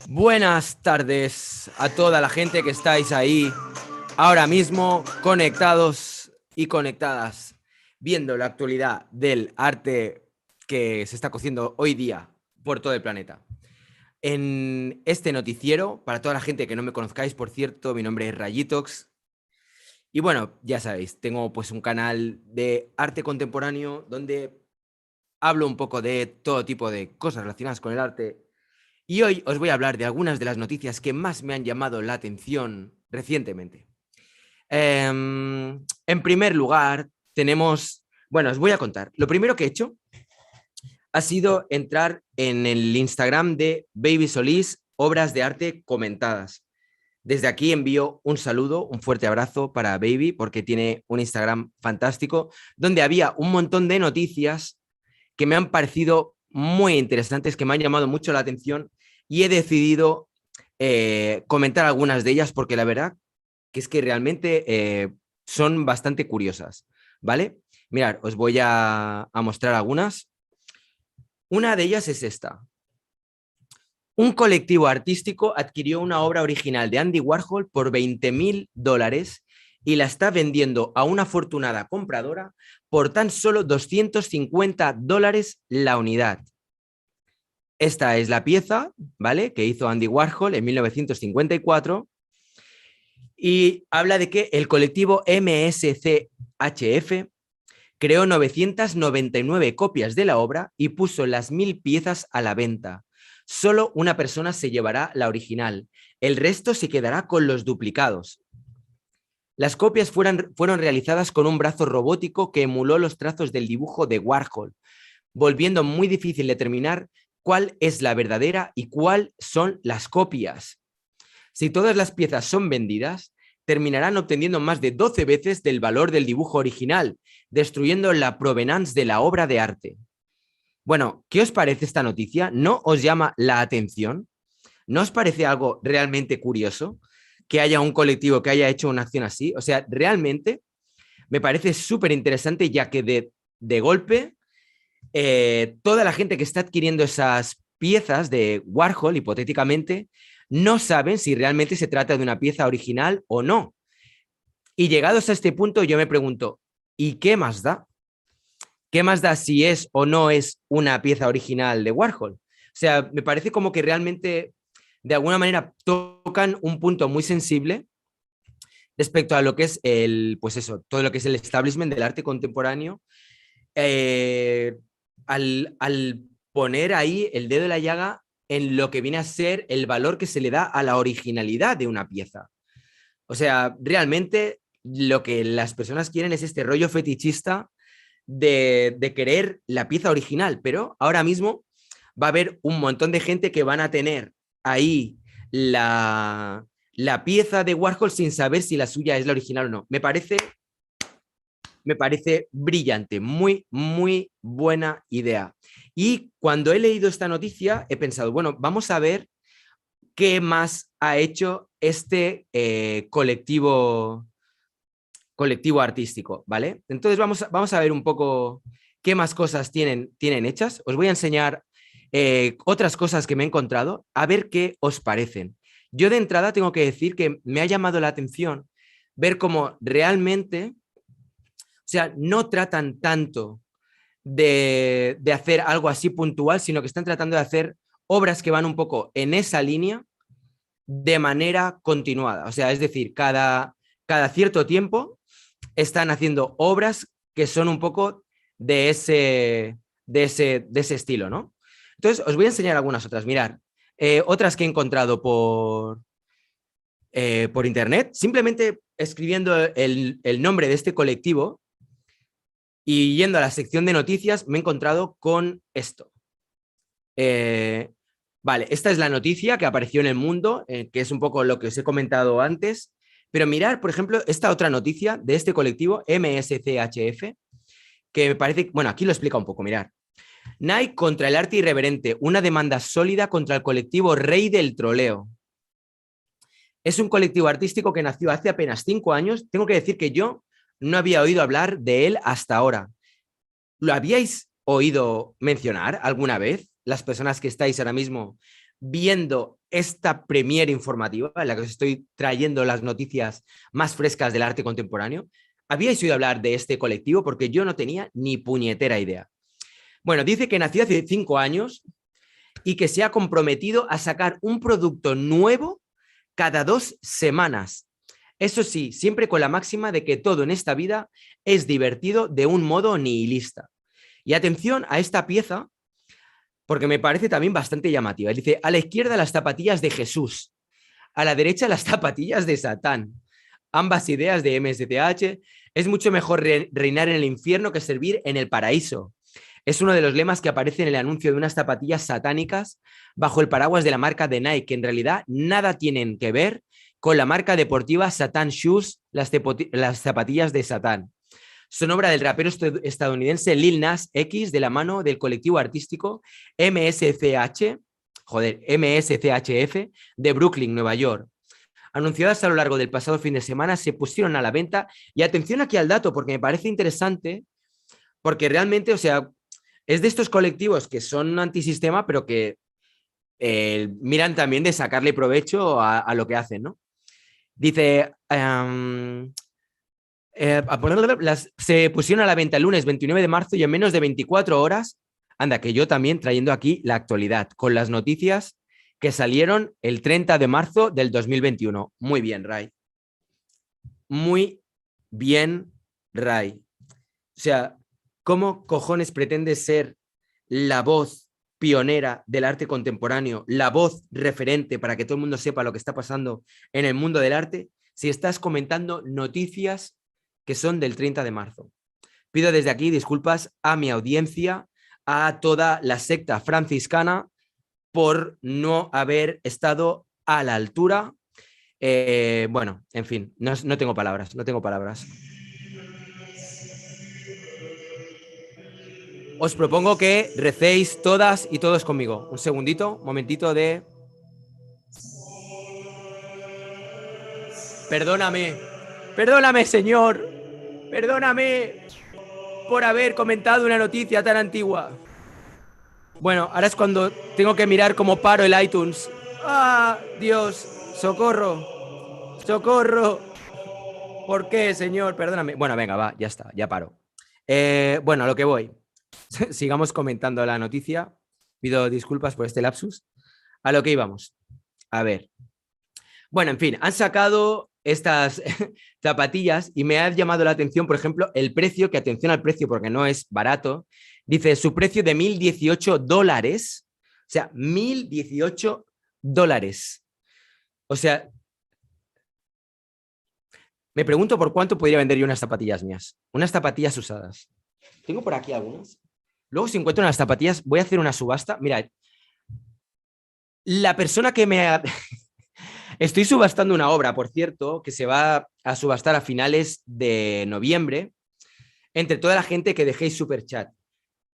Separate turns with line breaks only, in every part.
Buenas tardes a toda la gente que estáis ahí ahora mismo conectados y conectadas, viendo la actualidad del arte que se está cociendo hoy día por todo el planeta. En este noticiero, para toda la gente que no me conozcáis, por cierto, mi nombre es Rayitox. Y bueno, ya sabéis, tengo pues un canal de arte contemporáneo donde hablo un poco de todo tipo de cosas relacionadas con el arte. Y hoy os voy a hablar de algunas de las noticias que más me han llamado la atención recientemente. En primer lugar, os voy a contar. Lo primero que he hecho ha sido entrar en el Instagram de Baby Solís, obras de arte comentadas. Desde aquí envío un saludo, un fuerte abrazo para Baby, porque tiene un Instagram fantástico, donde había un montón de noticias que me han parecido muy interesantes, que me han llamado mucho la atención y he decidido comentar algunas de ellas porque la verdad que es que realmente son bastante curiosas, ¿vale? Mirad, os voy a mostrar algunas. Una de ellas es esta. Un colectivo artístico adquirió una obra original de Andy Warhol por $20.000 y la está vendiendo a una afortunada compradora por tan solo $250 la unidad. Esta es la pieza, ¿vale? Que hizo Andy Warhol en 1954 y habla de que el colectivo MSCHF creó 999 copias de la obra y puso las 1.000 piezas a la venta. Solo una persona se llevará la original. El resto se quedará con los duplicados. Las copias fueron realizadas con un brazo robótico que emuló los trazos del dibujo de Warhol, volviendo muy difícil determinar cuál es la verdadera y cuál son las copias. Si todas las piezas son vendidas, terminarán obteniendo más de 12 veces del valor del dibujo original, destruyendo la provenance de la obra de arte. Bueno, ¿qué os parece esta noticia? ¿No os llama la atención? ¿No os parece algo realmente curioso que haya un colectivo que haya hecho una acción así? O sea, realmente me parece súper interesante, ya que de golpe toda la gente que está adquiriendo esas piezas de Warhol, hipotéticamente, no saben si realmente se trata de una pieza original o no. Y llegados a este punto, yo me pregunto, ¿y qué más da? ¿Qué más da si es o no es una pieza original de Warhol? O sea, me parece como que realmente, de alguna manera, tocan un punto muy sensible respecto a lo que es pues eso, todo lo que es el establishment del arte contemporáneo, eh, al poner ahí el dedo en la llaga en lo que viene a ser el valor que se le da a la originalidad de una pieza. O sea, realmente lo que las personas quieren es este rollo fetichista de querer la pieza original, pero ahora mismo va a haber un montón de gente que van a tener ahí la pieza de Warhol sin saber si la suya es la original o no. Me parece brillante, muy, muy buena idea. Y cuando he leído esta noticia, he pensado, bueno, vamos a ver qué más ha hecho este colectivo artístico, ¿vale? Entonces vamos a ver un poco qué más cosas tienen hechas. Os voy a enseñar otras cosas que me he encontrado, a ver qué os parecen. Yo de entrada tengo que decir que me ha llamado la atención ver cómo realmente, o sea, no tratan tanto de hacer algo así puntual, sino que están tratando de hacer obras que van un poco en esa línea de manera continuada. O sea, es decir, cada cierto tiempo están haciendo obras que son un poco de ese estilo, ¿no? Entonces, os voy a enseñar algunas otras. Mirad, otras que he encontrado por internet, simplemente escribiendo el nombre de este colectivo y yendo a la sección de noticias, me he encontrado con esto. Vale, esta es la noticia que apareció en El Mundo, que es un poco lo que os he comentado antes. Pero mirar, por ejemplo, esta otra noticia de este colectivo, MSCHF, que me parece, bueno, aquí lo explica un poco, mirar. Nike contra el arte irreverente, una demanda sólida contra el colectivo Rey del Troleo. Es un colectivo artístico que nació hace apenas 5 años. Tengo que decir que yo no había oído hablar de él hasta ahora. ¿Lo habíais oído mencionar alguna vez? Las personas que estáis ahora mismo viendo esta premiere informativa en la que os estoy trayendo las noticias más frescas del arte contemporáneo? ¿Habíais oído hablar de este colectivo? Porque yo no tenía ni puñetera idea. Bueno, dice que nació hace 5 años y que se ha comprometido a sacar un producto nuevo cada 2 semanas. Eso sí, siempre con la máxima de que todo en esta vida es divertido de un modo nihilista. Y atención a esta pieza, porque me parece también bastante llamativa. Dice, a la izquierda las zapatillas de Jesús, a la derecha las zapatillas de Satán. Ambas ideas de MSCH. Es mucho mejor reinar en el infierno que servir en el paraíso. Es uno de los lemas que aparece en el anuncio de unas zapatillas satánicas bajo el paraguas de la marca de Nike, que en realidad nada tienen que ver con la marca deportiva Satan Shoes, las zapatillas de Satán. Son obra del rapero estadounidense Lil Nas X de la mano del colectivo artístico MSCHF de Brooklyn, Nueva York. Anunciadas a lo largo del pasado fin de semana, se pusieron a la venta. Y atención aquí al dato, porque me parece interesante, porque realmente, o sea, es de estos colectivos que son antisistema, pero que miran también de sacarle provecho a lo que hacen, ¿no? Dice, se pusieron a la venta el lunes 29 de marzo y en menos de 24 horas, anda, que yo también trayendo aquí la actualidad, con las noticias que salieron el 30 de marzo del 2021. Muy bien, Ray. Muy bien, Ray. O sea, ¿cómo cojones pretende ser la voz pionera del arte contemporáneo, la voz referente para que todo el mundo sepa lo que está pasando en el mundo del arte, si estás comentando noticias que son del 30 de marzo? Pido desde aquí disculpas a mi audiencia, a toda la secta franciscana, por no haber estado a la altura. Bueno, en fin, no tengo palabras, no tengo palabras. Os propongo que recéis todas y todos conmigo. Un segundito, momentito de... Perdóname, perdóname, Señor, perdóname por haber comentado una noticia tan antigua. Bueno, ahora es cuando tengo que mirar cómo paro el iTunes. ¡Ah, Dios! ¡Socorro! ¡Socorro! ¿Por qué, Señor? Perdóname. Bueno, venga, va, ya está, ya paro. Bueno, a lo que voy. Sigamos comentando la noticia. Pido disculpas por este lapsus. A lo que íbamos. A ver. Bueno, en fin, han sacado estas zapatillas y me ha llamado la atención, por ejemplo, el precio, que atención al precio porque no es barato. Dice su precio de $1.018. O sea, $1.018. O sea, me pregunto por cuánto podría vender yo unas zapatillas mías. Unas zapatillas usadas. Tengo por aquí algunas. Luego, si encuentro unas zapatillas, voy a hacer una subasta. Mira, la persona que me ha... Estoy subastando una obra, por cierto, que se va a subastar a finales de noviembre, entre toda la gente que dejéis superchat.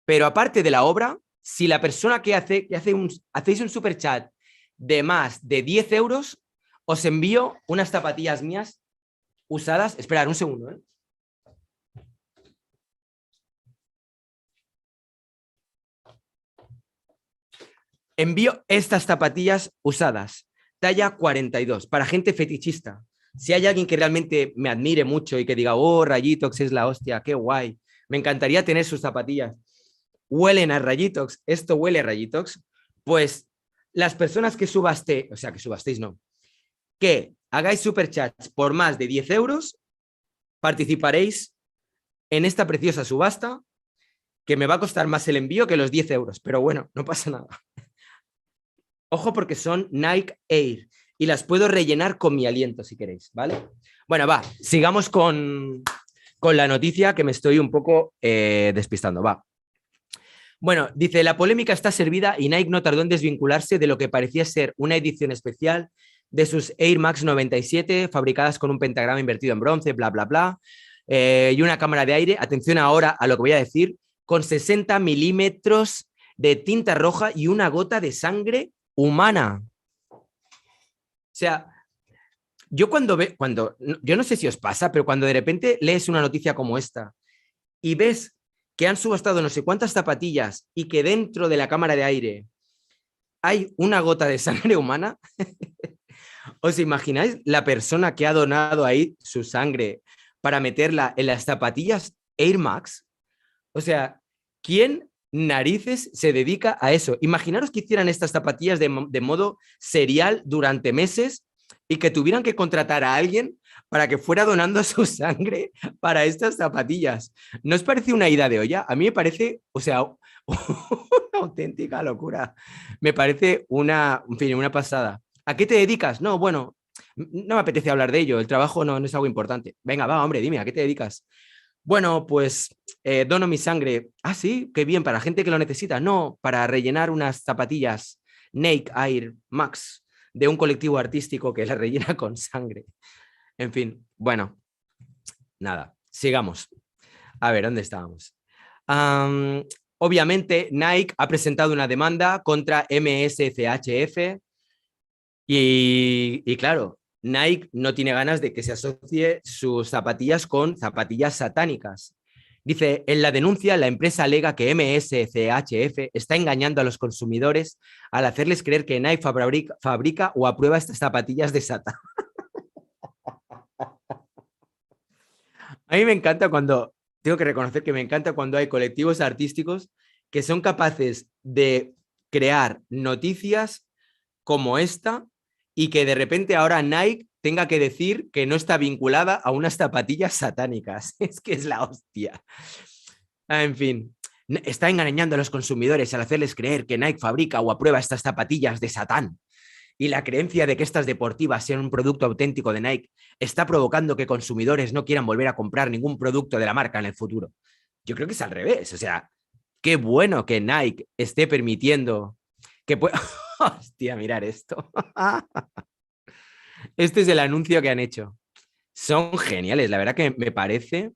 Pero aparte de la obra, si la persona hacéis un superchat de más de 10 euros, os envío unas zapatillas mías usadas. Esperad un segundo, ¿eh? Envío estas zapatillas usadas, talla 42, para gente fetichista. Si hay alguien que realmente me admire mucho y que diga, oh, Rayitox es la hostia, qué guay, me encantaría tener sus zapatillas. Huelen a Rayitox, esto huele a Rayitox, pues las personas que subastéis, o sea, que subastéis no, que hagáis superchats por más de 10 euros, participaréis en esta preciosa subasta, que me va a costar más el envío que los 10 euros, pero bueno, no pasa nada. Ojo porque son Nike Air y las puedo rellenar con mi aliento si queréis, ¿vale? Bueno, va, sigamos con la noticia que me estoy un poco despistando, va. Bueno, dice, la polémica está servida y Nike no tardó en desvincularse de lo que parecía ser una edición especial de sus Air Max 97, fabricadas con un pentagrama invertido en bronce, bla, bla, bla, y una cámara de aire, atención ahora a lo que voy a decir, con 60 milímetros de tinta roja y una gota de sangre humana. O sea, yo yo no sé si os pasa, pero cuando de repente lees una noticia como esta y ves que han subastado no sé cuántas zapatillas y que dentro de la cámara de aire hay una gota de sangre humana. ¿Os imagináis la persona que ha donado ahí su sangre para meterla en las zapatillas Air Max? O sea, ¿quién narices se dedica a eso? Imaginaros que hicieran estas zapatillas de modo serial durante meses y que tuvieran que contratar a alguien para que fuera donando su sangre para estas zapatillas. ¿No os parece una ida de olla? A mí me parece, o sea, una auténtica locura. Me parece una, en fin, una pasada. ¿A qué te dedicas? No, bueno, no me apetece hablar de ello. El trabajo no es algo importante. Venga, va, hombre, dime, ¿a qué te dedicas? Bueno, pues dono mi sangre. Ah, sí, qué bien, para gente que lo necesita. No, para rellenar unas zapatillas Nike Air Max de un colectivo artístico que la rellena con sangre. En fin, bueno, nada, sigamos. A ver, ¿dónde estábamos? Um, obviamente, Nike ha presentado una demanda contra MSCHF y claro, Nike no tiene ganas de que se asocie sus zapatillas con zapatillas satánicas. Dice, en la denuncia, la empresa alega que MSCHF está engañando a los consumidores al hacerles creer que Nike fabrica o aprueba estas zapatillas de Satán. A mí me encanta cuando, tengo que reconocer que me encanta cuando hay colectivos artísticos que son capaces de crear noticias como esta y que de repente ahora Nike tenga que decir que no está vinculada a unas zapatillas satánicas. Es que es la hostia. En fin, está engañando a los consumidores al hacerles creer que Nike fabrica o aprueba estas zapatillas de Satán. Y la creencia de que estas deportivas sean un producto auténtico de Nike está provocando que consumidores no quieran volver a comprar ningún producto de la marca en el futuro. Yo creo que es al revés. O sea, qué bueno que Nike esté permitiendo que pueda... Hostia, mirar esto. Este es el anuncio que han hecho. Son geniales, la verdad que me parece.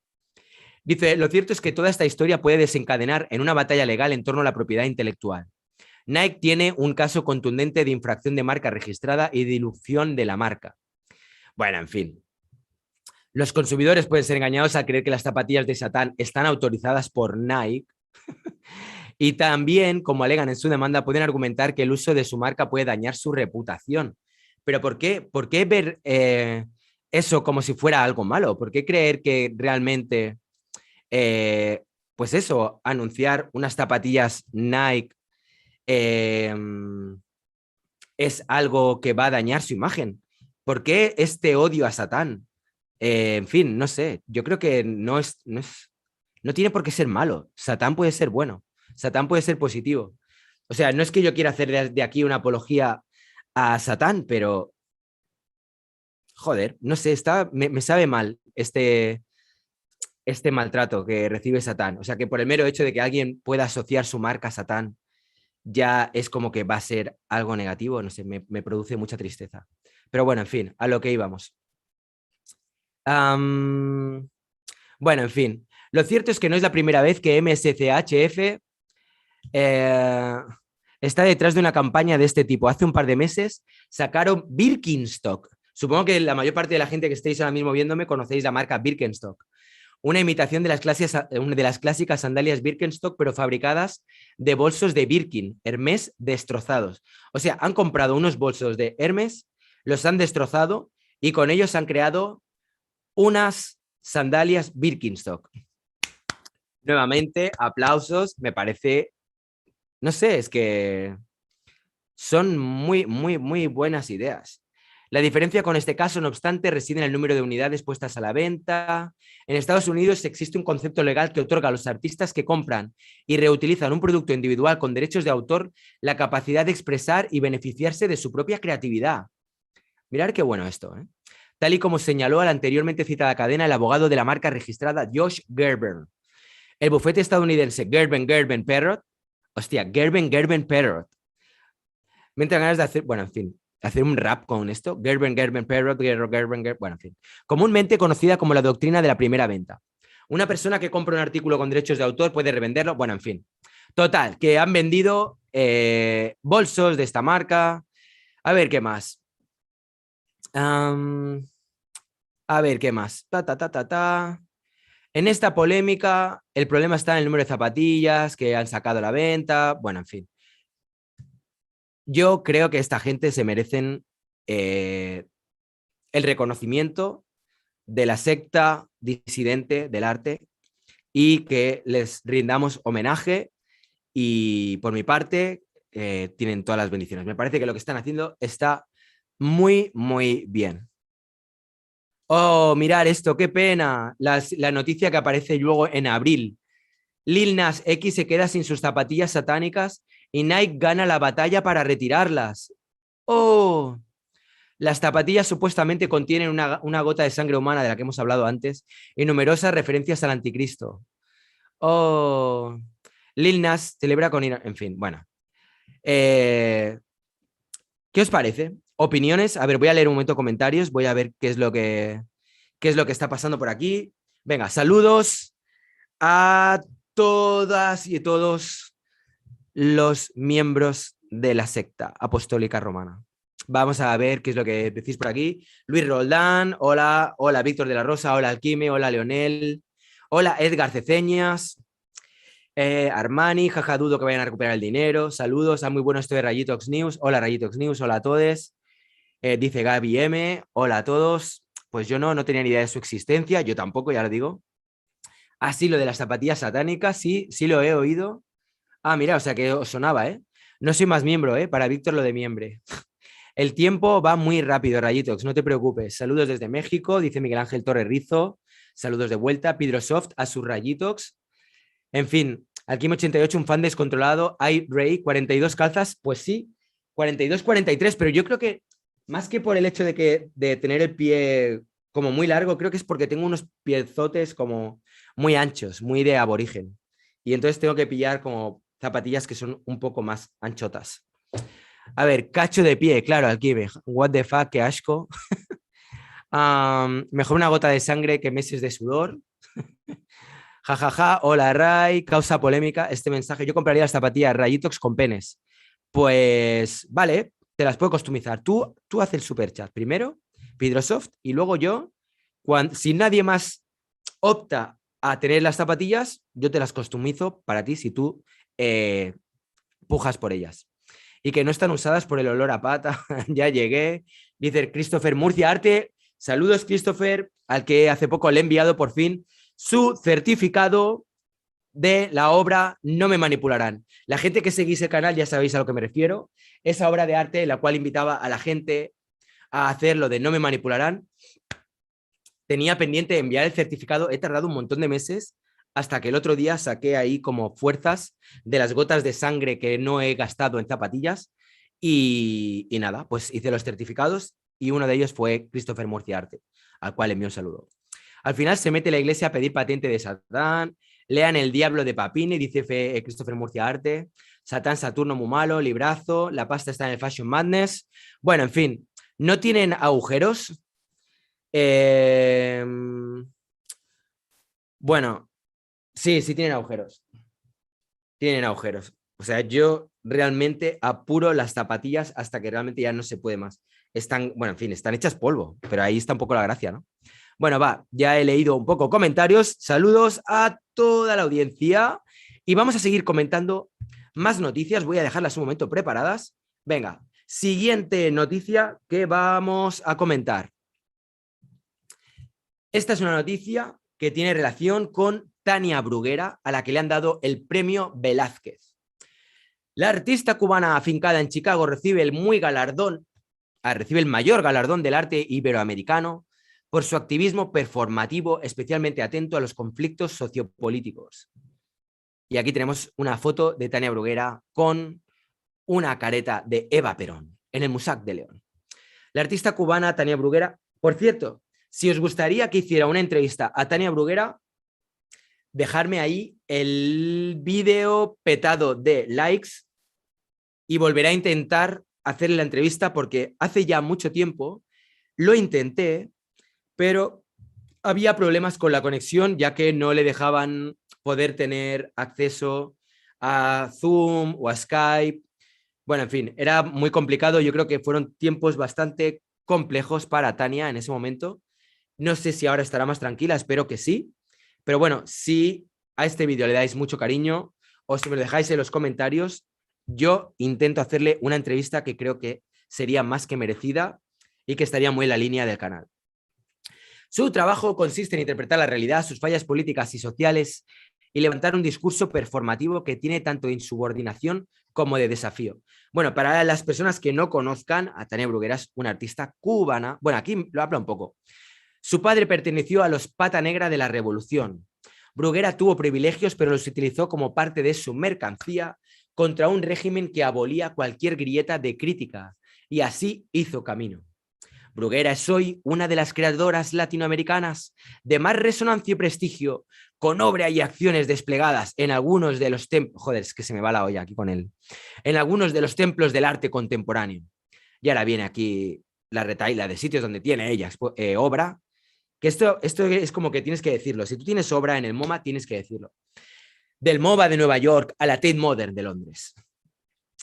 Dice, lo cierto es que toda esta historia puede desencadenar en una batalla legal en torno a la propiedad intelectual. Nike tiene un caso contundente de infracción de marca registrada y dilución de la marca. Bueno, en fin. Los consumidores pueden ser engañados al creer que las zapatillas de Satán están autorizadas por Nike y también, como alegan en su demanda, pueden argumentar que el uso de su marca puede dañar su reputación. Pero por qué ver eso como si fuera algo malo? ¿Por qué creer que realmente, pues eso, anunciar unas zapatillas Nike eh, es algo que va a dañar su imagen? ¿Por qué este odio a Satán? En fin, no sé, yo creo que no tiene por qué ser malo. Satán puede ser bueno, Satán puede ser positivo. O sea, no es que yo quiera hacer de aquí una apología a Satán, pero joder, no sé, me sabe mal este maltrato que recibe Satán. O sea, que por el mero hecho de que alguien pueda asociar su marca a Satán, ya es como que va a ser algo negativo, no sé, me produce mucha tristeza. Pero bueno, en fin, a lo que íbamos. Um, bueno, en fin, lo cierto es que no es la primera vez que MSCHF eh, está detrás de una campaña de este tipo. Hace un par de meses sacaron Birkenstock. Supongo que la mayor parte de la gente que estáis ahora mismo viéndome conocéis la marca Birkenstock. Una imitación de las clásicas sandalias Birkenstock, pero fabricadas de bolsos de Birkin, Hermès destrozados. O sea, han comprado unos bolsos de Hermès, los han destrozado y con ellos han creado unas sandalias Birkenstock. Nuevamente, aplausos, me parece, no sé, es que son muy buenas ideas. La diferencia con este caso, no obstante, reside en el número de unidades puestas a la venta. En Estados Unidos existe un concepto legal que otorga a los artistas que compran y reutilizan un producto individual con derechos de autor la capacidad de expresar y beneficiarse de su propia creatividad. Mirad qué bueno esto, ¿eh? Tal y como señaló a la anteriormente citada cadena el abogado de la marca registrada Josh Gerber. El bufete estadounidense Gerben Perrot, hostia, Gerben Perrot, me entran ganas de hacer, bueno, en fin, hacer un rap con esto, Gerben Perrot, bueno, en fin, comúnmente conocida como la doctrina de la primera venta. Una persona que compra un artículo con derechos de autor puede revenderlo, bueno, en fin. Total, que han vendido bolsos de esta marca. A ver qué más. A ver qué más. En esta polémica, el problema está en el número de zapatillas que han sacado a la venta. Bueno, en fin. Yo creo que esta gente se merecen el reconocimiento de la secta disidente del arte y que les rindamos homenaje y por mi parte tienen todas las bendiciones. Me parece que lo que están haciendo está muy, muy bien. Oh, mirar esto, qué pena. La noticia que aparece luego en abril. Lil Nas X se queda sin sus zapatillas satánicas y Nike gana la batalla para retirarlas. Oh, las zapatillas supuestamente contienen una gota de sangre humana de la que hemos hablado antes y numerosas referencias al anticristo. Oh, Lil Nas celebra con... En fin, bueno. Eh, ¿Qué os parece? ¿Opiniones? A ver, voy a leer un momento comentarios, voy a ver qué es lo que está pasando por aquí. Venga, saludos a todas y todos los miembros de la secta apostólica romana. Vamos a ver qué es lo que decís por aquí. Luis Roldán, hola, hola Víctor de la Rosa, hola Alquime, hola Leonel, hola Edgar Ceceñas, Armani, jaja, dudo que vayan a recuperar el dinero. Saludos, muy bueno esto de Rayitox News. Hola Rayitox News, hola a todos. Dice Gaby M, hola a todos. Pues yo no tenía ni idea de su existencia, yo tampoco, ya lo digo. Ah, sí, lo de las zapatillas satánicas, sí, sí lo he oído. Ah, mira, o sea que os sonaba, ¿eh? No soy más miembro, ¿eh? Para Víctor lo de miembro. El tiempo va muy rápido, Rayitox, no te preocupes. Saludos desde México, dice Miguel Ángel Torre Rizo. Saludos de vuelta. Pidrosoft a sus Rayitox. En fin, Alquim88, un fan descontrolado. iRay, 42 calzas, pues sí, 42, 43, pero yo creo que más que por el hecho de tener el pie como muy largo, creo que es porque tengo unos piezotes como muy anchos, muy de aborigen. Y entonces tengo que pillar como zapatillas que son un poco más anchotas. A ver, cacho de pie, claro, Alquime. What the fuck, qué asco. Mejor una gota de sangre que meses de sudor. Jajaja, ja, ja. Hola Ray, causa polémica este mensaje. Yo compraría las zapatillas Rayitox con penes. Pues vale, te las puedo customizar. Tú haces el super chat primero, Pidrosoft, y luego yo, si nadie más opta a tener las zapatillas, yo te las customizo para ti si tú eh, pujas por ellas. Y que no están usadas por el olor a pata. Ya llegué. Dice Christopher Murcia Arte. Saludos, Christopher, al que hace poco le he enviado por fin su certificado de la obra No me manipularán. La gente que seguís el canal ya sabéis a lo que me refiero. Esa obra de arte en la cual invitaba a la gente a hacer lo de No me manipularán. Tenía pendiente de enviar el certificado. He tardado un montón de meses hasta que el otro día saqué ahí como fuerzas de las gotas de sangre que no he gastado en zapatillas. Y nada, pues hice los certificados y uno de ellos fue Christopher Murcia Arte, al cual envío un saludo. Al final se mete la iglesia a pedir patente de Satán. Lean El Diablo de Papini, dice Christopher Murcia Arte. Satán, Saturno, muy malo. Librazo. La pasta está en el Fashion Madness. Bueno, en fin, no tienen agujeros. Eh, bueno, sí, sí tienen agujeros. Tienen agujeros. O sea, yo realmente apuro las zapatillas hasta que realmente ya no se puede más. Están, bueno, en fin, están hechas polvo, pero ahí está un poco la gracia, ¿no? Bueno, va, ya he leído un poco comentarios. Saludos a toda la audiencia y vamos a seguir comentando más noticias. Voy a dejarlas un momento preparadas. Venga, siguiente noticia que vamos a comentar. Esta es una noticia que tiene relación con Tania Bruguera, a la que le han dado el premio Velázquez. La artista cubana afincada en Chicago recibe el mayor galardón del arte iberoamericano por su activismo performativo, especialmente atento a los conflictos sociopolíticos. Y aquí tenemos una foto de Tania Bruguera con una careta de Eva Perón en el Musac de León. La artista cubana Tania Bruguera, por cierto, si os gustaría que hiciera una entrevista a Tania Bruguera, dejarme ahí el vídeo petado de likes y volveré a intentar hacerle la entrevista porque hace ya mucho tiempo lo intenté, pero había problemas con la conexión ya que no le dejaban poder tener acceso a Zoom o a Skype. Bueno, en fin, era muy complicado. Yo creo que fueron tiempos bastante complejos para Tania en ese momento. No sé si ahora estará más tranquila, espero que sí. Pero bueno, si a este vídeo le dais mucho cariño o si me lo dejáis en los comentarios, yo intento hacerle una entrevista que creo que sería más que merecida y que estaría muy en la línea del canal. Su trabajo consiste en interpretar la realidad, sus fallas políticas y sociales y levantar un discurso performativo que tiene tanto de insubordinación como de desafío. Bueno, para las personas que no conozcan, a Tania Bruguera es una artista cubana. Bueno, aquí lo habla un poco. Su padre perteneció a los Pata Negra de la Revolución. Bruguera tuvo privilegios, pero los utilizó como parte de su mercancía contra un régimen que abolía cualquier grieta de crítica, y así hizo camino. Bruguera es hoy una de las creadoras latinoamericanas de más resonancia y prestigio, con obra y acciones desplegadas en algunos de los templos. Joder, es que se me va la olla aquí con él. En algunos de los templos del arte contemporáneo. Y ahora viene aquí la retaíla de sitios donde tiene ella obra. Que esto es como que tienes que decirlo. Si tú tienes obra en el MoMA, tienes que decirlo. Del MoMA de Nueva York a la Tate Modern de Londres.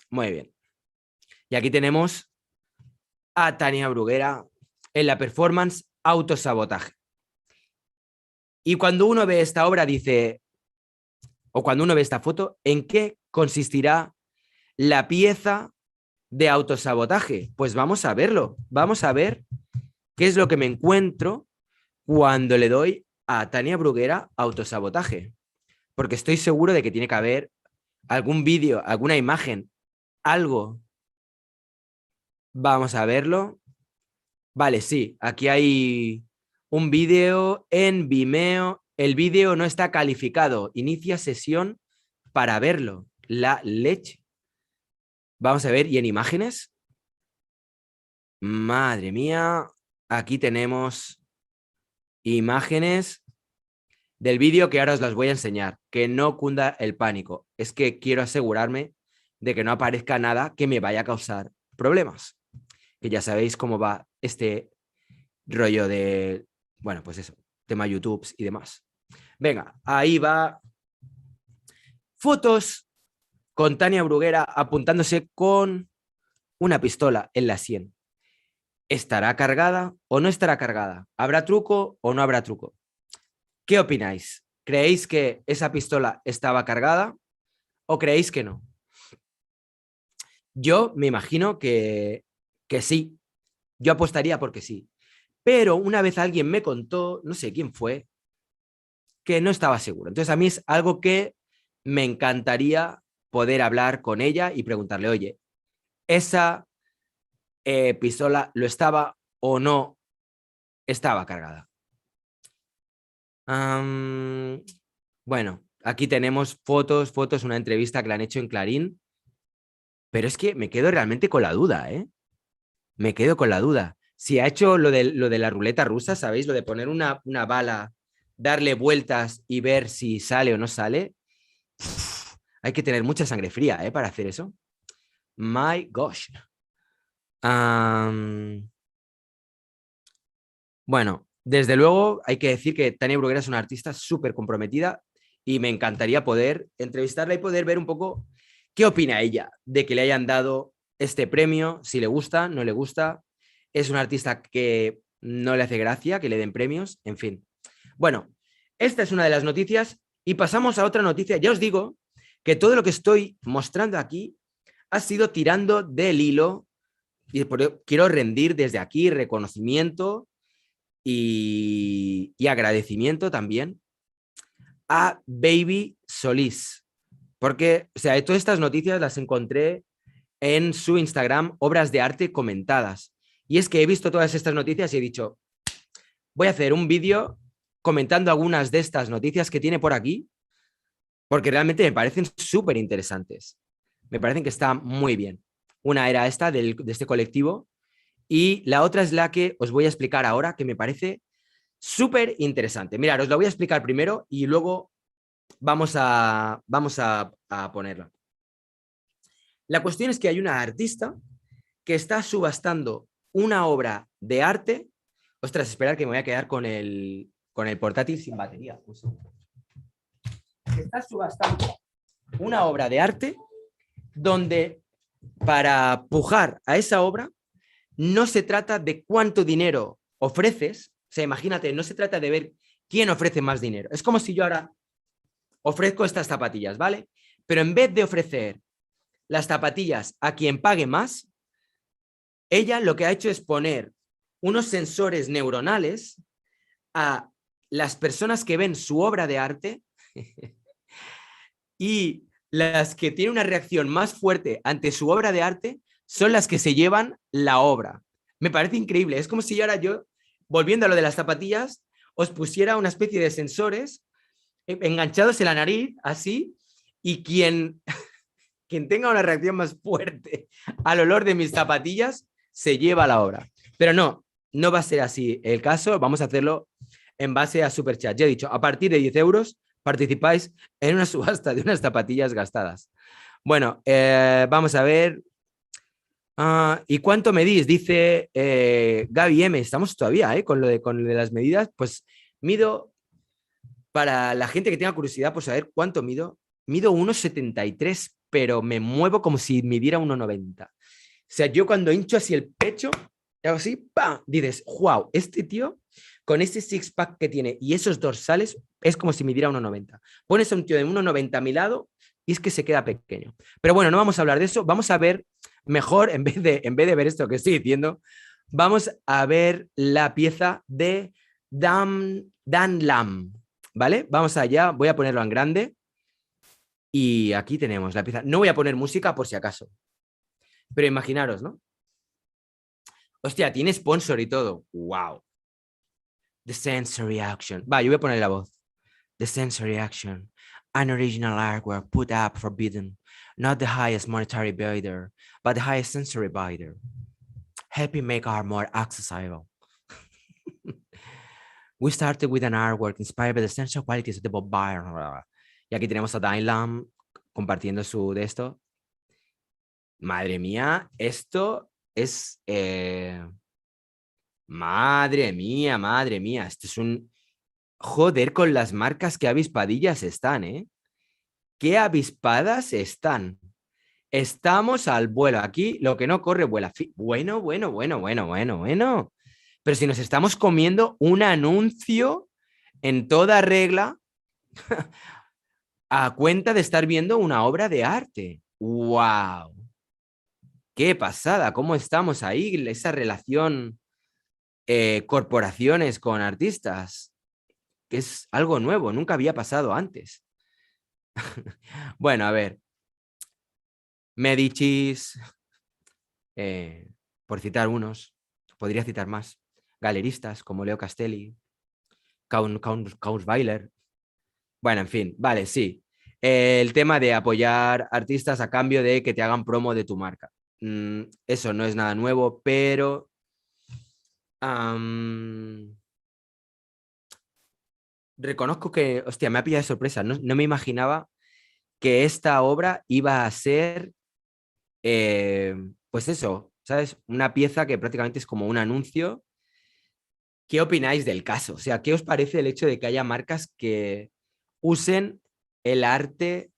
Muy bien. Y aquí tenemos a Tania Bruguera en la performance Autosabotaje. Y cuando uno ve esta obra dice, o cuando uno ve esta foto, ¿en qué consistirá la pieza de autosabotaje? Pues vamos a verlo. Vamos a ver qué es lo que me encuentro cuando le doy a Tania Bruguera autosabotaje. Porque estoy seguro de que tiene que haber algún vídeo, alguna imagen, algo. Vamos a verlo. Vale, sí, aquí hay un vídeo en Vimeo. El vídeo no está calificado. Inicia sesión para verlo. La leche. Vamos a ver, ¿y en imágenes? Madre mía, aquí tenemos imágenes del vídeo que ahora os las voy a enseñar. Que no cunda el pánico. Es que quiero asegurarme de que no aparezca nada que me vaya a causar problemas. Que ya sabéis cómo va este rollo de, bueno, pues eso, tema YouTube y demás. Venga, ahí va. Fotos con Tania Bruguera apuntándose con una pistola en la sien. ¿Estará cargada o no estará cargada? ¿Habrá truco o no habrá truco? ¿Qué opináis? ¿Creéis que esa pistola estaba cargada o creéis que no? Yo me imagino que sí. Yo apostaría porque sí. Pero una vez alguien me contó, no sé quién fue, que no estaba seguro. Entonces a mí es algo que me encantaría poder hablar con ella y preguntarle, oye, ¿esa pistola lo estaba o no estaba cargada? Bueno, aquí tenemos fotos, una entrevista que le han hecho en Clarín, pero es que me quedo realmente con la duda, ¿eh? Me quedo con la duda. Si ha hecho lo de la ruleta rusa, ¿sabéis? Lo de poner una bala, darle vueltas y ver si sale o no sale. Hay que tener mucha sangre fría, ¿eh? Para hacer eso. My gosh. Bueno, desde luego hay que decir que Tania Bruguera es una artista súper comprometida y me encantaría poder entrevistarla y poder ver un poco qué opina ella de que le hayan dado este premio, si le gusta, no le gusta. Es una artista que no le hace gracia que le den premios, en fin. Bueno, esta es una de las noticias y pasamos a otra noticia. Ya os digo que todo lo que estoy mostrando aquí ha sido tirando del hilo y quiero rendir desde aquí reconocimiento y agradecimiento también a Baby Solís. Porque, o sea, todas estas noticias las encontré en su Instagram, Obras de Arte Comentadas. Y es que he visto todas estas noticias y he dicho, voy a hacer un vídeo comentando algunas de estas noticias que tiene por aquí, porque realmente me parecen súper interesantes. Me parecen que está muy bien. Una era esta de este colectivo y la otra es la que os voy a explicar ahora, que me parece súper interesante. Mirad, os lo voy a explicar primero y luego vamos a ponerla. La cuestión es que hay una artista que está subastando una obra de arte. Ostras, esperad que me voy a quedar con el portátil sin batería. Está subastando una obra de arte donde para pujar a esa obra no se trata de cuánto dinero ofreces. O sea, imagínate, no se trata de ver quién ofrece más dinero. Es como si yo ahora ofrezco estas zapatillas, ¿vale? Pero en vez de ofrecer las zapatillas a quien pague más. Ella lo que ha hecho es poner unos sensores neuronales a las personas que ven su obra de arte y las que tienen una reacción más fuerte ante su obra de arte son las que se llevan la obra. Me parece increíble. Es como si ahora yo, volviendo a lo de las zapatillas, os pusiera una especie de sensores enganchados en la nariz, así, y quien tenga una reacción más fuerte al olor de mis zapatillas se lleva la obra. Pero no, no va a ser así el caso. Vamos a hacerlo en base a Superchat. Ya he dicho, a partir de 10 euros participáis en una subasta de unas zapatillas gastadas. Bueno, vamos a ver. ¿Y cuánto medís? Dice Gaby M. Estamos todavía con lo de las medidas. Pues mido, para la gente que tenga curiosidad por saber cuánto mido 1,73, pero me muevo como si midiera 1,90. O sea, yo cuando hincho así el pecho, hago así, ¡pam! Dices, wow, este tío con ese six-pack que tiene y esos dorsales es como si midiera 1,90. Pones a un tío de 1,90 a mi lado y es que se queda pequeño. Pero bueno, no vamos a hablar de eso. Vamos a ver mejor, en vez de ver esto que estoy diciendo, vamos a ver la pieza de Dan Lam. ¿Vale? Vamos allá. Voy a ponerlo en grande. Y aquí tenemos la pieza. No voy a poner música por si acaso. Pero imaginaros, ¿no? Hostia, tiene sponsor y todo. Wow. The Sensory Action. Va, yo voy a poner la voz. The Sensory Action. An original artwork put up forbidden. Not the highest monetary bidder, but the highest sensory bidder. Helping make art more accessible. We started with an artwork inspired by the sensual qualities of the Bob Byron. Y aquí tenemos a Dylan compartiendo su de esto. Madre mía, esto es... Madre mía, madre mía. Esto es un... Joder con las marcas, qué avispadillas están, ¿eh? ¿Qué avispadas están? Estamos al vuelo. Aquí lo que no corre vuela. Bueno, bueno, bueno, bueno, bueno, bueno. Pero si nos estamos comiendo un anuncio en toda regla a cuenta de estar viendo una obra de arte. ¡Wow! ¡Qué pasada! ¿Cómo estamos ahí? Esa relación corporaciones con artistas, que es algo nuevo, nunca había pasado antes. Bueno, a ver. Medicis, por citar unos, podría citar más. Galeristas como Leo Castelli, Kausweiler. Bueno, en fin, vale, sí. El tema de apoyar artistas a cambio de que te hagan promo de tu marca. Eso no es nada nuevo, pero reconozco que, hostia, me ha pillado de sorpresa. No me imaginaba que esta obra iba a ser, pues eso, ¿sabes? Una pieza que prácticamente es como un anuncio. ¿Qué opináis del caso? O sea, ¿qué os parece el hecho de que haya marcas que usen el arte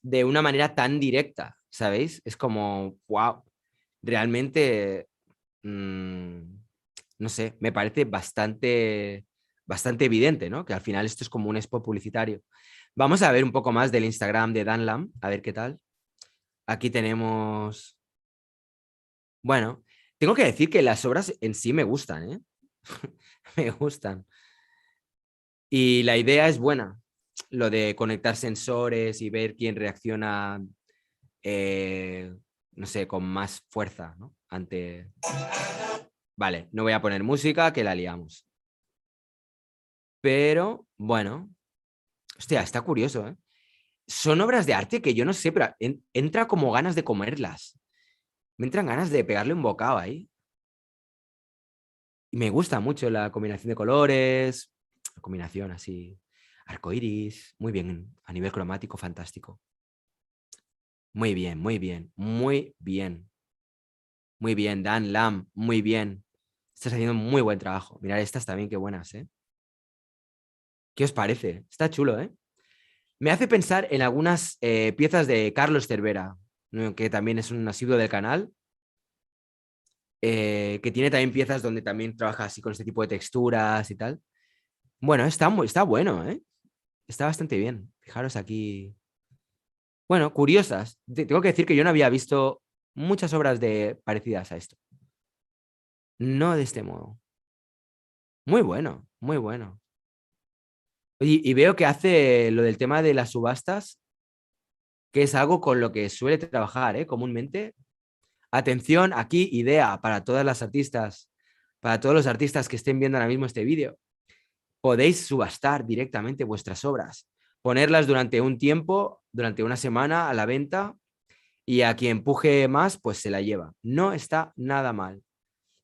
de una manera tan directa? ¿Sabéis? Es como, wow, realmente, no sé, me parece bastante evidente, ¿no? Que al final esto es como un spot publicitario. Vamos a ver un poco más del Instagram de Dan Lam, a ver qué tal. Aquí tenemos, bueno, tengo que decir que las obras en sí me gustan, ¿eh? Me gustan. Y la idea es buena, lo de conectar sensores y ver quién reacciona, no sé, con más fuerza, ¿no? Ante... Vale, no voy a poner música, que la liamos. Pero, bueno, hostia, está curioso, ¿eh? Son obras de arte que yo no sé, pero entra como ganas de comerlas. Me entran ganas de pegarle un bocado ahí. Y me gusta mucho la combinación de colores, la combinación así, arcoiris, muy bien, a nivel cromático, fantástico. Muy bien, muy bien, muy bien. Muy bien, Dan Lam, muy bien. Estás haciendo muy buen trabajo. Mirad estas también, qué buenas, ¿eh? ¿Qué os parece? Está chulo, ¿eh? Me hace pensar en algunas piezas de Carlos Cervera, ¿no? Que también es un asiduo del canal, que tiene también piezas donde también trabaja así con este tipo de texturas y tal. Bueno, está bueno, ¿eh? Está bastante bien. Fijaros aquí. Bueno, curiosas. Tengo que decir que yo no había visto muchas obras parecidas a esto. No de este modo. Muy bueno, muy bueno. Y veo que hace lo del tema de las subastas, que es algo con lo que suele trabajar, comúnmente. Atención, aquí idea para todas las artistas, para todos los artistas que estén viendo ahora mismo este vídeo. Podéis subastar directamente vuestras obras, ponerlas durante un tiempo, durante una semana a la venta y a quien empuje más, pues se la lleva. No está nada mal.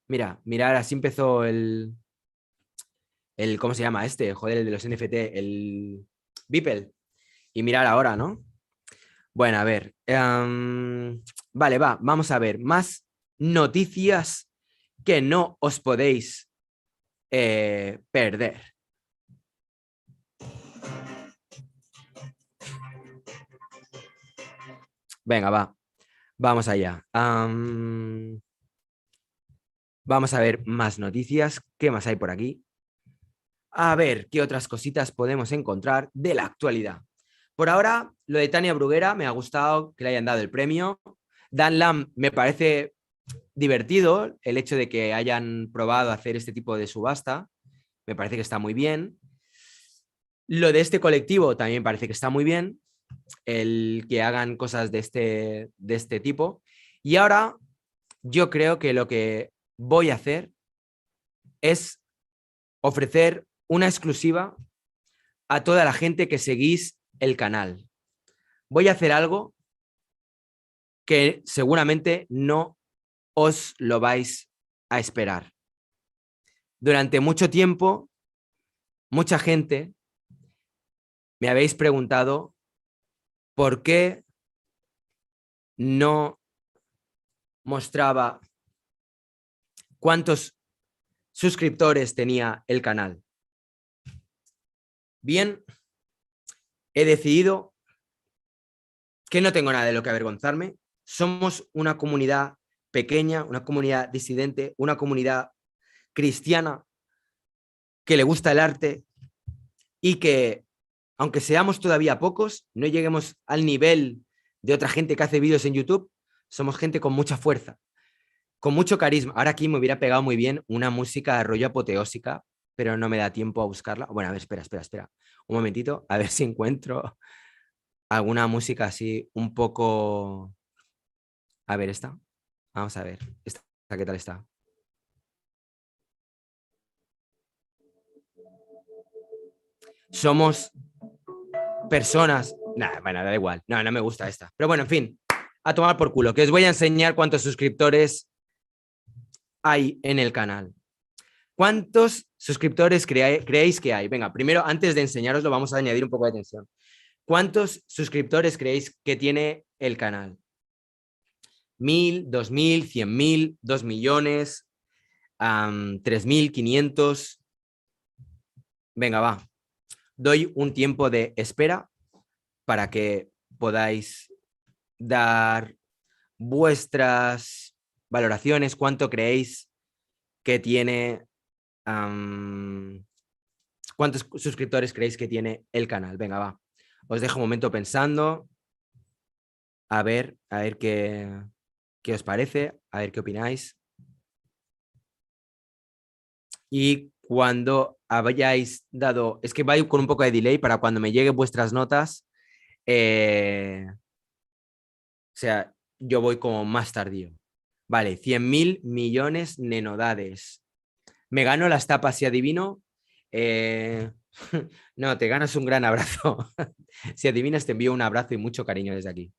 Mira, mirar, así empezó ¿cómo se llama este? Joder, el de los NFT, el Beeple. Y mirar ahora, ¿no? Bueno, a ver. Vale, vamos a ver. Más noticias que no os podéis perder. Venga, vamos allá. Vamos a ver más noticias. ¿Qué más hay por aquí? A ver, ¿qué otras cositas podemos encontrar de la actualidad? Por ahora, lo de Tania Bruguera me ha gustado que le hayan dado el premio. Dan Lam me parece divertido el hecho de que hayan probado hacer este tipo de subasta. Me parece que está muy bien. Lo de este colectivo también parece que está muy bien. El que hagan cosas de este tipo. Y ahora yo creo que lo que voy a hacer es ofrecer una exclusiva a toda la gente que seguís el canal. Voy a hacer algo que seguramente no os lo vais a esperar. Durante mucho tiempo, mucha gente me habéis preguntado por qué no mostraba cuántos suscriptores tenía el canal. Bien, he decidido que no tengo nada de lo que avergonzarme. Somos una comunidad pequeña, una comunidad disidente, una comunidad cristiana que le gusta el arte y que, aunque seamos todavía pocos, no lleguemos al nivel de otra gente que hace vídeos en YouTube, somos gente con mucha fuerza, con mucho carisma. Ahora aquí me hubiera pegado muy bien una música rollo apoteósica, pero no me da tiempo a buscarla. Bueno, a ver, espera. Un momentito, a ver si encuentro alguna música así un poco... A ver, esta. Vamos a ver. ¿Esta qué tal está? Somos personas... Nada, bueno, da igual. No, no me gusta esta. Pero bueno, en fin. A tomar por culo. Que os voy a enseñar cuántos suscriptores hay en el canal. ¿Cuántos suscriptores creéis que hay? Venga, primero, antes de enseñaroslo, vamos a añadir un poco de atención. ¿Cuántos suscriptores creéis que tiene el canal? 1.000, 2.000, 100.000, 2 millones, 3.500. Venga, va. Doy un tiempo de espera para que podáis dar vuestras valoraciones. ¿Cuánto creéis que tiene? ¿Cuántos suscriptores creéis que tiene el canal? Venga, va. Os dejo un momento pensando. A ver qué os parece, a ver qué opináis. Y cuando hayáis dado, es que va con un poco de delay para cuando me lleguen vuestras notas, o sea, yo voy como más tardío. Vale, 100.000 millones nenodades. Me gano las tapas si adivino. Eh, no, te ganas un gran abrazo. Si adivinas, te envío un abrazo y mucho cariño desde aquí.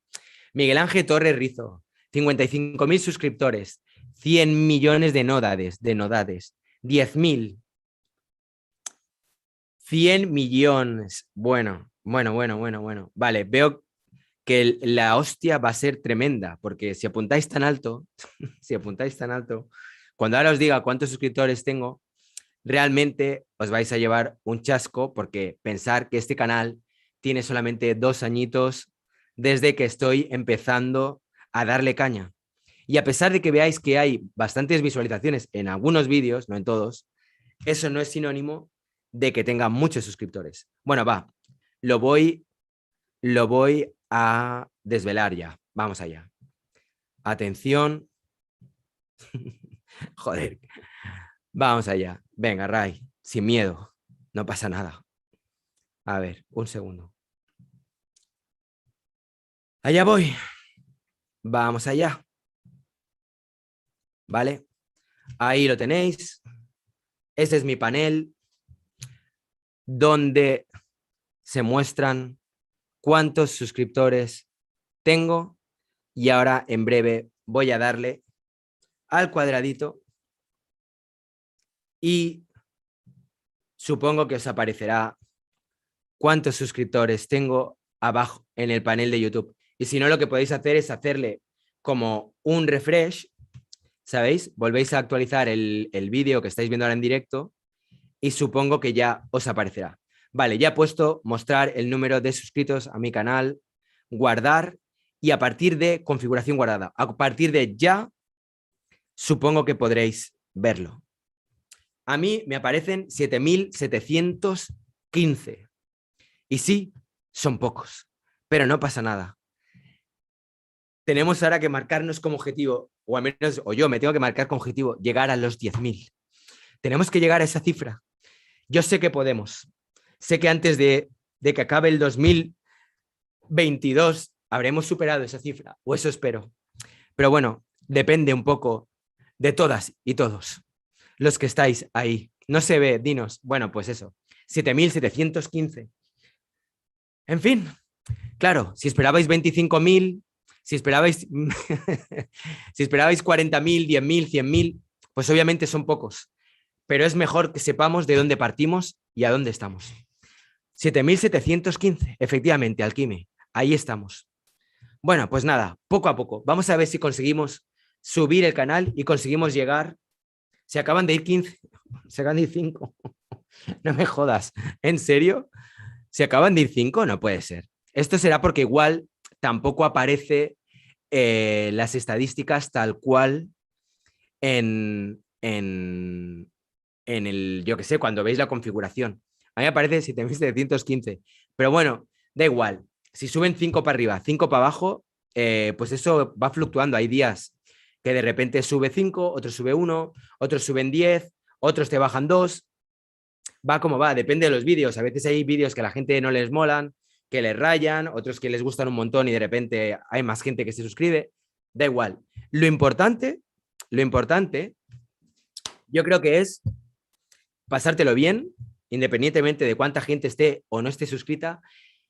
Miguel Ángel Torres Rizo, 55.000 suscriptores, 100 millones de nodades, 10.000, 100 millones. Bueno. Vale, veo que la hostia va a ser tremenda, porque si apuntáis tan alto, si apuntáis tan alto, cuando ahora os diga cuántos suscriptores tengo, realmente os vais a llevar un chasco, porque pensar que este canal tiene solamente 2 añitos desde que estoy empezando a darle caña. Y a pesar de que veáis que hay bastantes visualizaciones en algunos vídeos, no en todos, eso no es sinónimo de que tenga muchos suscriptores. Bueno, va, lo voy a desvelar ya. Vamos allá. Atención. Joder. Vamos allá. Venga, Ray, sin miedo. No pasa nada. A ver, un segundo. Allá voy. Vamos allá. ¿Vale? Ahí lo tenéis. Este es mi panel donde se muestran cuántos suscriptores tengo y ahora en breve voy a darle al cuadradito y supongo que os aparecerá cuántos suscriptores tengo abajo en el panel de YouTube. Y si no, lo que podéis hacer es hacerle como un refresh, ¿sabéis? Volvéis a actualizar el vídeo que estáis viendo ahora en directo y supongo que ya os aparecerá. Vale, ya he puesto mostrar el número de suscritos a mi canal, guardar y a partir de configuración guardada. A partir de ya, supongo que podréis verlo. A mí me aparecen 7.715. Y sí, son pocos, pero no pasa nada. Tenemos ahora que marcarnos como objetivo, o al menos, o yo me tengo que marcar como objetivo, llegar a los 10.000. Tenemos que llegar a esa cifra. Yo sé que podemos. Sé que antes de que acabe el 2022 habremos superado esa cifra, o eso espero. Pero bueno, depende un poco de todas y todos los que estáis ahí. No se ve, dinos. Bueno, pues eso, 7.715. En fin, claro, si esperabais 25.000, si esperabais, si esperabais 40.000, 10.000, 100.000, pues obviamente son pocos. Pero es mejor que sepamos de dónde partimos y a dónde estamos. 7.715, efectivamente, Alquime. Ahí estamos. Bueno, pues nada, poco a poco. Vamos a ver si conseguimos subir el canal y conseguimos llegar. Se acaban de ir 15, se acaban de ir 5. No me jodas. ¿En serio? ¿Se acaban de ir 5? No puede ser. Esto será porque igual tampoco aparece las estadísticas tal cual en el, yo que sé, cuando veis la configuración. A mí me aparece 7.715. Pero bueno, da igual. Si suben 5 para arriba, 5 para abajo, pues eso va fluctuando. Hay días que de repente sube 5, otros sube 1, otros suben 10, otros te bajan 2. Va como va, depende de los vídeos. A veces hay vídeos que a la gente no les molan, que les rayan, otros que les gustan un montón y de repente hay más gente que se suscribe. Da igual. Lo importante, yo creo que es pasártelo bien, independientemente de cuánta gente esté o no esté suscrita.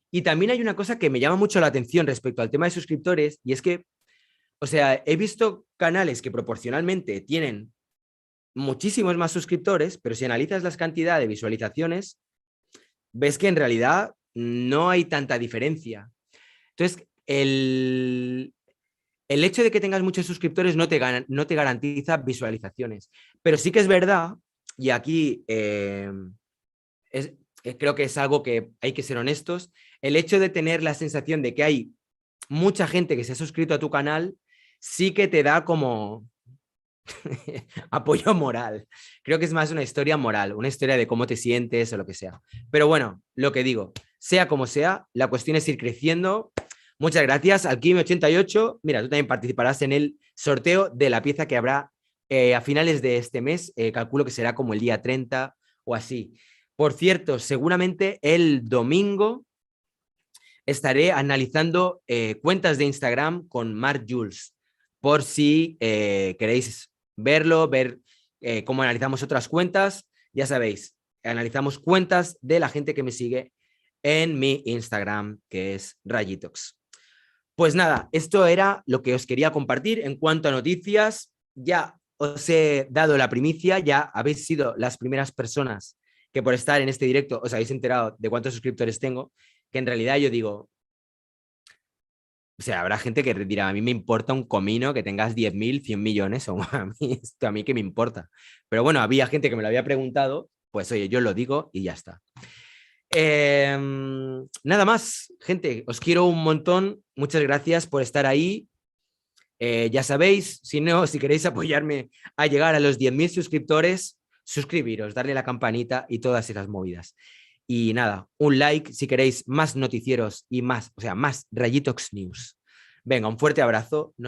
Y también hay una cosa que me llama mucho la atención respecto al tema de suscriptores, y es que, o sea, he visto canales que proporcionalmente tienen muchísimos más suscriptores, pero si analizas las cantidades de visualizaciones, ves que en realidad no hay tanta diferencia. Entonces, el hecho de que tengas muchos suscriptores no te garantiza visualizaciones, pero sí que es verdad, y aquí creo que es algo que hay que ser honestos, el hecho de tener la sensación de que hay mucha gente que se ha suscrito a tu canal, sí que te da como apoyo moral. Creo que es más una historia moral, una historia de cómo te sientes o lo que sea. Pero bueno, lo que digo, sea como sea, la cuestión es ir creciendo. Muchas gracias, Alquime88. Mira, tú también participarás en el sorteo de la pieza que habrá a finales de este mes. Calculo que será como el día 30 o así. Por cierto, seguramente el domingo estaré analizando cuentas de Instagram con Mark Jules, por si queréis verlo, ver cómo analizamos otras cuentas. Ya sabéis, analizamos cuentas de la gente que me sigue en mi Instagram, que es Rayitox. Pues nada, esto era lo que os quería compartir en cuanto a noticias. Ya os he dado la primicia, ya habéis sido las primeras personas que por estar en este directo os habéis enterado de cuántos suscriptores tengo, que en realidad yo digo, o sea, habrá gente que dirá, a mí me importa un comino que tengas 10.000, 100 millones, o a mí qué me importa. Pero bueno, había gente que me lo había preguntado, pues oye, yo lo digo y ya está. Nada más, gente, os quiero un montón. Muchas gracias por estar ahí. Ya sabéis, si no, si queréis apoyarme a llegar a los 10.000 suscriptores, suscribiros, darle la campanita y todas esas movidas. Y nada, un like si queréis más noticieros y más, o sea, más Rayitox News. Venga, un fuerte abrazo.